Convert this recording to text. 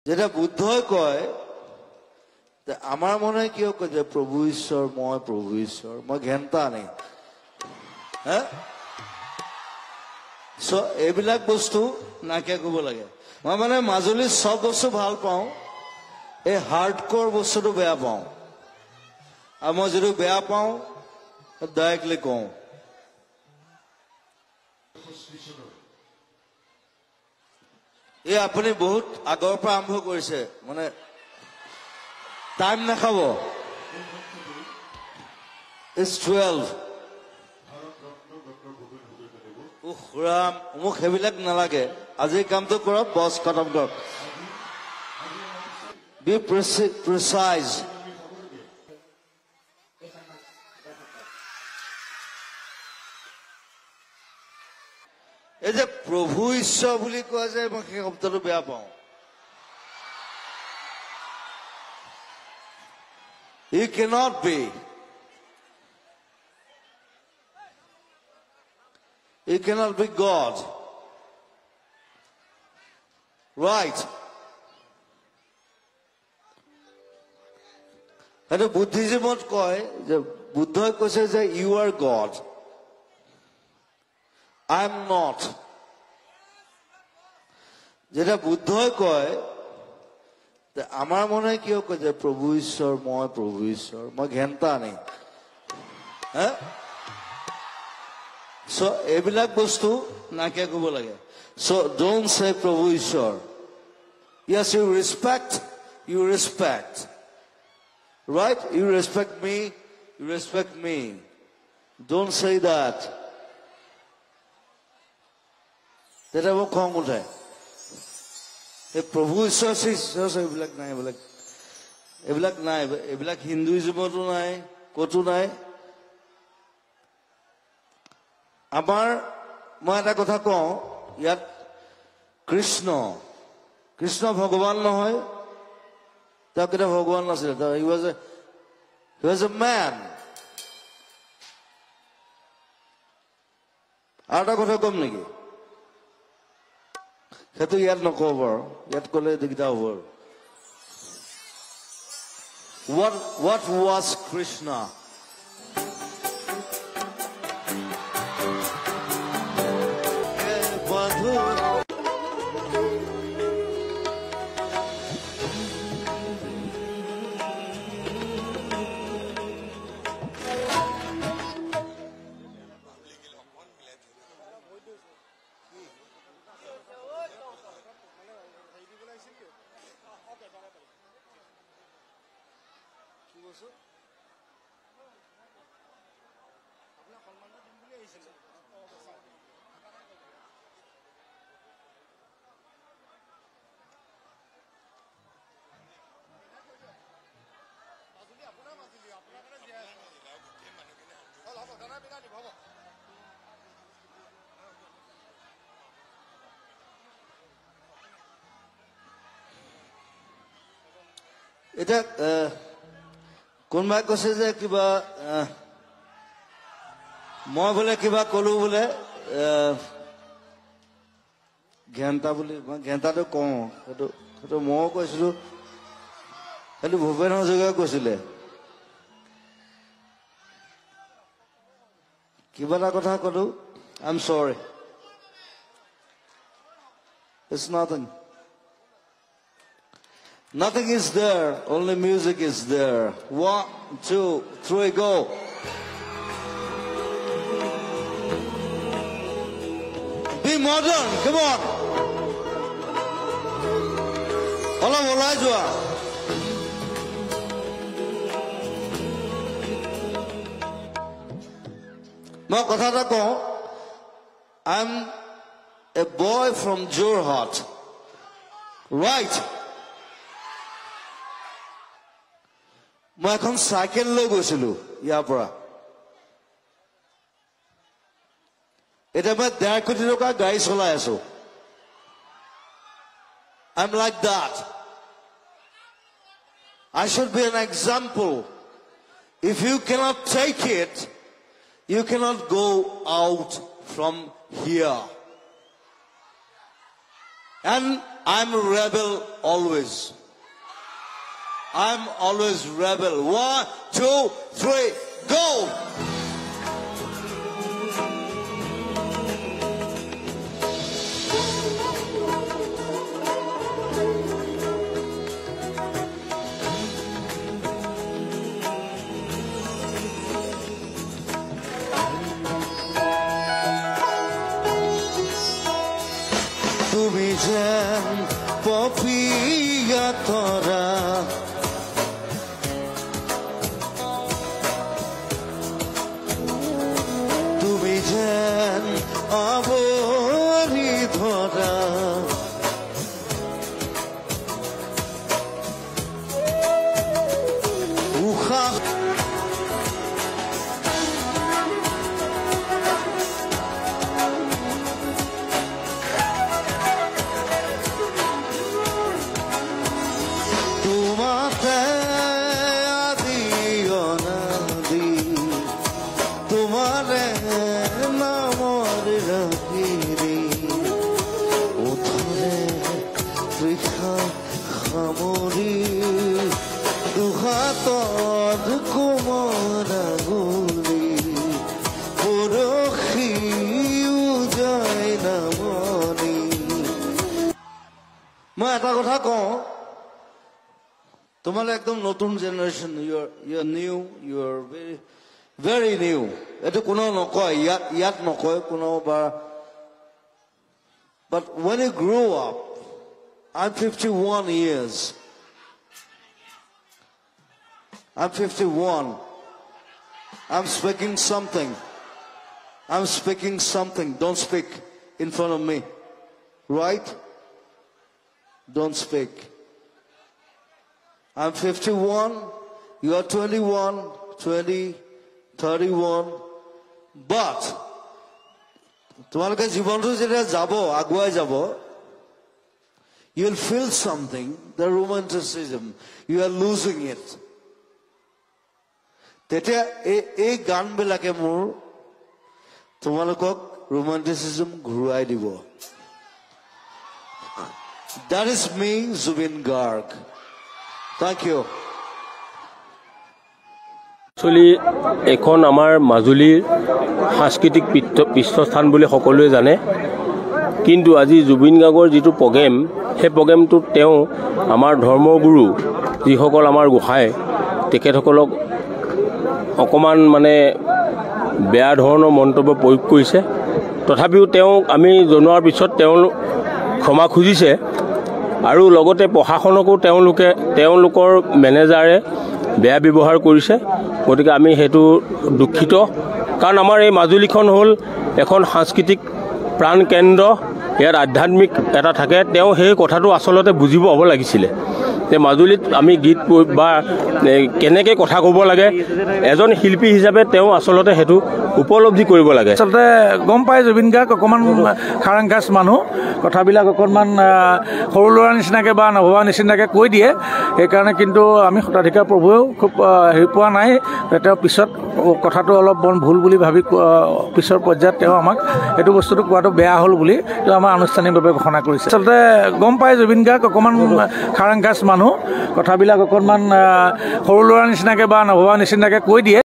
যেটা বুদ্ধই কয় আমাৰ মনে হয় কেউ কয় যে প্ৰভু ঈশ্বৰ মই ঘেন্টা নেই হ্যাঁ এইবিলাক বস্তু নাইকিয়া কৰিব লাগে মই মানে মাজুলীৰ সব বস্তু ভাল পাওঁ এই হাৰ্ডকোৰ বস্তুটো বেয়া পাওঁ আৰু মই যদি বেয়া পাওঁ ডাইৰেক্টলি কওঁ এই আপুনি বহুত আগৰ পৰা আৰম্ভ কৰিছে মানে টাইম নাখাব It's 12 খুৰাম মোক সেইবিলাক নালাগে আজি কামটো কৰক বছ খতম কৰক Be precise এই যে প্ৰভু ঈশ্বৰ বুলি কোৱা যায় মই সেই শব্দটো বেয়া পাওঁ He cannot be He cannot be God right আৰু বুদ্ধিজমত কয় যে বুদ্ধই কৈছে যে you are God I am not যেটা বুদ্ধই কয় আমার মনে হয় কেউ কয় যে প্রভু ঈশ্বর মই ঘেন্টা নেই হ্যাঁ এইবিলাক বস্তু নাইকিয়া কৰিব লাগে don't say প্রভু ঈশ্বর yes you respect right you respect me don't say that তেটা মোক খং উঠে এই প্ৰভু ঈশ্বৰ এইবিলাক নাই এইবিলাক হিন্দুইজমতো নাই কতো নাই আমাৰ মই এটা কথা কওঁ ইয়াত কৃষ্ণ ভগৱান নহয় তেওঁ কেতিয়া ভগৱান নাছিলে he was a man আৰু এটা কথা কম নেকি সেইটো ইয়াত নকওঁ বাৰু ইয়াত ক'লে দিগদাৰ হ'ব what was Krishna এটা কোনোবাই কৈছে যে কিবা মই বোলে কিবা কলো বোলে ঘেন্টা বুলি মই ঘেন্টাটো কওঁ সেইটো ময়ো কৈছিলো সেইটো ভূপেন হাজৰিকাই কৈছিলে কিবা এটা কথা কলো I'm sorry it's Nothing is there, only music is there. 1, 2, 3, go. Be modern, come on. Hello, Elijah. Now, Kathata ko, I'm a boy from Jorhat. Right. মই এখন সাইকেল লৈ গৈছিলো ইয়াৰ পৰা এটা মই 1.5 কোটি টকা গাড়ী চলাই আছো I'm like that I should be an example if you cannot take it you cannot go out from here and I'm a rebel always. I'm always rebel. 1, 2, 3, go! তুমি যেন পপিয়া তৰা তুমি যেন আৱৰি ধৰা উশাহ তোমাতে আদি অনাদি তোমাৰে নামৰ ৰাগিৰি উঠৰে তৃষা সামৰি দুহাতত কোমৰা গুলি পৰহিও যায় নামনি মই এটা কথা কওঁ তোমালে একদম নতুন generation you are new, you are very new. এটো কোনো নকয় ইয়াত নকয় কোনো বা but when you grew up, I'm 51 years. I'm 51. I'm speaking something. I'm speaking something. Don't speak in front of me. Right? Don't speak. I'm 51, you are 21, 20, 31, but তোমালোকে জীৱনটো যেতিয়া যাব আগুৱাই যাব you will feel something, the romanticism, you are losing it. তেতিয়া এই গানবিলাকে মোৰ তোমালোকক romanticism ঘূৰাই দিব. That is me, Zubin Garg. Thank you. Actually, এখন আমাৰ মাজুলীৰ সাংস্কৃতিক পৃষ্ঠস্থান বুলি সকলোৱে জানে কিন্তু আজি জুবিন গাৰ্গৰ যিটো প্ৰগ্ৰেম সেই প্ৰগ্ৰেমটোত তেওঁ আমাৰ ধৰ্মগুৰু যিসকল আমাৰ গোসাঁই তেখেতসকলক অকমান মানে বেয়া ধৰণৰ মন্তব্য প্ৰয়োগ কৰিছে তথাপিও তেওঁ আমি জনোৱাৰ পিছত তেওঁ ক্ষমা খুজিছে আৰু লগতে প্ৰশাসনকো তেওঁলোকৰ মেনেজাৰে বেয়া ব্যৱহাৰ কৰিছে গতিকে আমি হেতু দুখিত কাৰণ আমাৰ এই মাজুলীখন হ'ল এখন সাংস্কৃতিক প্ৰাণ কেন্দ্ৰ ইয়াৰ আধ্যাত্মিক এটা থাকে তেওঁ সেই কথাটো আসলতে বুজিব হ'ব লাগিছিল তে মাজুলীত আমি গীত বা কেনেকৈ কথা ক'ব লাগে এজন শিল্পী হিচাপে তেওঁ আসলতে হেতু উপলব্ধি কৰিব লাগে আসলতে গম পাই জুবিন গাৰ্গ অকমান খাৰাংখাস মানুহ কথাবিলাক অকমান সৰু ল'ৰা নিচিনাকে বা নভবা নিচিনাকে কৈ দিয়ে সেইকাৰণে কিন্তু আমি শতাধিকাৰ প্ৰভুৱেও খুব হেৰি পোৱা নাই তেওঁ পিছত কথাটো অলপ বন ভুল বুলি ভাবি পিছৰ পৰ্যায়ত তেওঁ আমাক এইটো বস্তুটো কোৱাটো বেয়া হ'ল বুলি তেওঁ আমাৰ আনুষ্ঠানিকভাৱে ঘোষণা কৰিছে আসলতে গম পাই জুবিন গাৰ্গ অকমান খাৰাংখাস মানুহ কথাবিলাক অকমান সৰু ল'ৰা নিচিনাকে বা নভবা নিচিনাকে কৈ দিয়ে